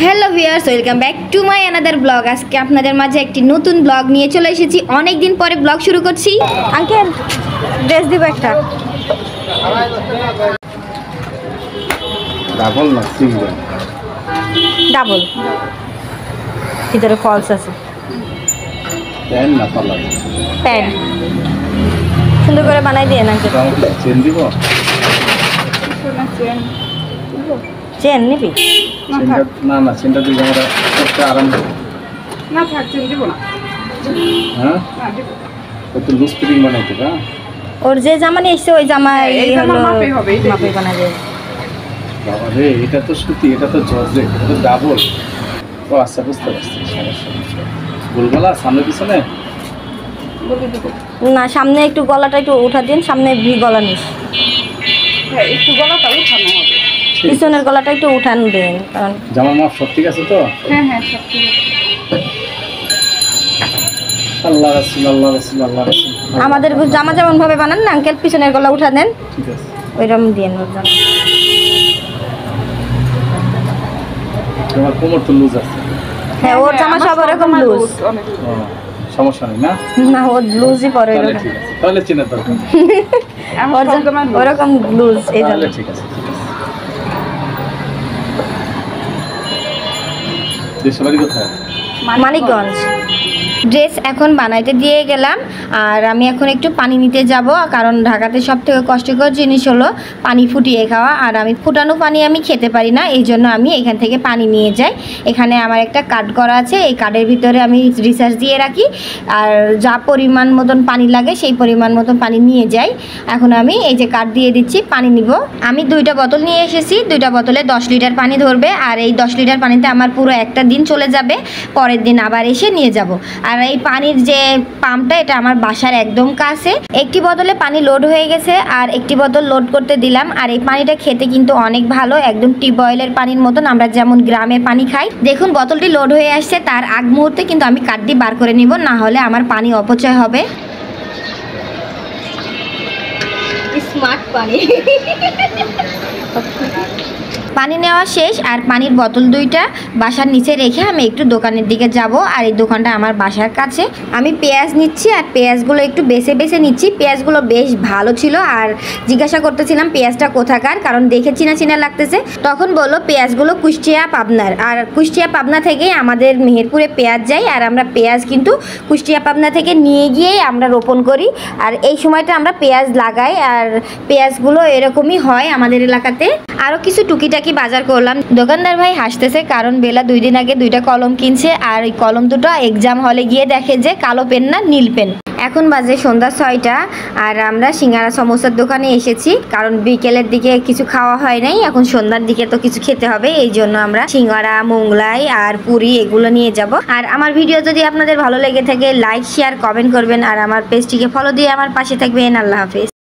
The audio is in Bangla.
Hello viewers, welcome back to my another blog. আজকে আপনাদের মাঝে একটি নতুন ব্লগ নিয়ে চলে এসেছি। অনেক দিন পরে ব্লগ শুরু করছি। আঙ্কেল ড্রেস দিব একটা। ডাবল না সিঙ্গেল? ডাবল, ভিতরে ফলস আছে। প্যান্ট না পার্লার? প্যান্ট সুন্দর করে বানাই দিয়ে আঙ্কেল। চেন দিব? চেন নিবি? না না, চেনটা দিলে আমরা করতে আরাম হবে না। থাক, চেন দিব না। হ্যাঁ, কত লুজ ফিটিং বানাইতে না? ওর যে জামা নিয়ে এসছে ওই জামা এই জামা মাপে হবে, এইটাই মাপে বানাই দেবে। বাবা রে, এটা তো সুতি, এটা তো জর্জেট, এটা তো ডাবল। ও আচ্ছা, বুঝতে পারছি। সমস্যা গোলগলা সামনে পিছনে বলে দিব। না, সামনে একটু গলাটা একটু উঠা দিন, সামনে ভি গলা নিস। হ্যাঁ, একটু গলাটা উঠানো হবে। পিছনের গলাটা একটু উঠান দেন, কারণ জামার মাপ সব ঠিক আছে তো? হ্যাঁ হ্যাঁ, সব ঠিক আছে। আল্লাহ রাসূল, আল্লাহ রাসূল, আল্লাহ রাসূল। আমাদের জামা যেমন ভাবে বানান না আঙ্কেল, পিছনের গলা উঠা দেন, ঠিক আছে। ওইরকম দিয়ে ওর জামা। তোমার কোমর তো লুজ আছে। হ্যাঁ, ওর জামা সব ওরকম লুজ। অনেক ও, সমস্যা নেই না? না, ও লুজই পরে তাহলে ওরকম। ঠিক আছে, তাহলে চেনার দরকার নেই। ওর জামা ওরকম লুজ, এই তাহলে জন্য। ঠিক আছে, ঠিক আছে। দেশের বাড়ি কোথায়? মানিকগঞ্জ। ড্রেস এখন বানাইতে দিয়ে গেলাম, আর আমি এখন একটু পানি নিতে যাব, কারণ ঢাকাতে সব থেকে কষ্টকর জিনিস হলো পানি ফুটিয়ে খাওয়া, আর আমি ফুটানো পানি আমি খেতে পারি না, এই জন্য আমি এখান থেকে পানি নিয়ে যাই। এখানে আমার একটা কার্ড করা আছে, এই কার্ডের ভিতরে আমি রিচার্জ দিয়ে রাখি, আর যা পরিমাণ মতন পানি লাগে সেই পরিমাণ মতন পানি নিয়ে যাই। এখন আমি এই যে কার্ড দিয়ে দিচ্ছি, পানি নিব। আমি 2টা বোতল নিয়ে এসেছি, 2টা বোতলে 10 লিটার পানি ধরবে, আর এই 10 লিটার পানিতে আমার পুরো একটা দিন চলে যাবে। পরের দিন আবার এসে নিয়ে যাব। আর এই পানির যে পাম্পটা, এটা আমার বাসার একদম কাছে। একটি বোতলে পানি লোড হয়ে গেছে, আর একটি বোতল লোড করতে দিলাম। আর এই পানিটা খেতে কিন্তু অনেক ভালো, একদম টিউবওয়েলের পানির মতন, আমরা যেমন গ্রামে পানি খাই। দেখুন বোতলটি লোড হয়ে আসছে, তার আগ মুহূর্তে কিন্তু আমি কার্ডটি বার করে নিব, না হলে আমার পানি অপচয় হবে। স্মার্ট পানি। পানি নেওয়া শেষ, আর পানির বোতল 2টা বাসার নিচে রেখে আমি একটু দোকানের দিকে যাব। আর এই দোকানটা আমার বাসার কাছে। আমি পেঁয়াজ নিচ্ছি, আর পেঁয়াজগুলো একটু বেছে বেছে নিচ্ছি। পেঁয়াজগুলো বেশ ভালো ছিল, আর জিজ্ঞাসা করতেছিলাম পেঁয়াজটা কোথাকার, কারণ দেখে চিনা চিনা লাগতেছে। তখন বললো পেঁয়াজগুলো কুষ্টিয়া পাবনার, আর কুষ্টিয়া পাবনা থেকেই আমাদের মেহেরপুরে পেঁয়াজ যায়, আর আমরা পেঁয়াজ কিন্তু কুষ্টিয়া পাবনা থেকে নিয়ে গিয়েই আমরা রোপণ করি। আর এই সময়টা আমরা পেঁয়াজ লাগাই, আর পেঁয়াজগুলো এরকমই হয় আমাদের এলাকাতে। আরও কিছু টুকিটাকি বাজার করলাম। দোকানদার ভাই হাসতেছে, কারণ বেলা 2 দিন আগে 2টা কলম কিনছে, আর এই কলম দুটো এক্সাম হলে গিয়ে দেখে যে কালো পেন না নীল পেন। এখন বাজে সন্ধ্যা 6টা, আর আমরা সিঙ্গারা সমোসার দোকানে এসেছি, কারণ বিকেলের দিকে কিছু খাওয়া হয় নাই, এখন সন্ধ্যার দিকে তো কিছু খেতে হবে, এই জন্য আমরা সিঙ্গারা, মোগলাই আর পুরি এগুলো নিয়ে যাব। আর আমার ভিডিও যদি আপনাদের ভালো লেগে থাকে, লাইক শেয়ার কমেন্ট করবেন, আর আমার পেজটিকে ফলো দিয়ে আমার পাশে থাকবেন। আল্লাহ হাফেজ।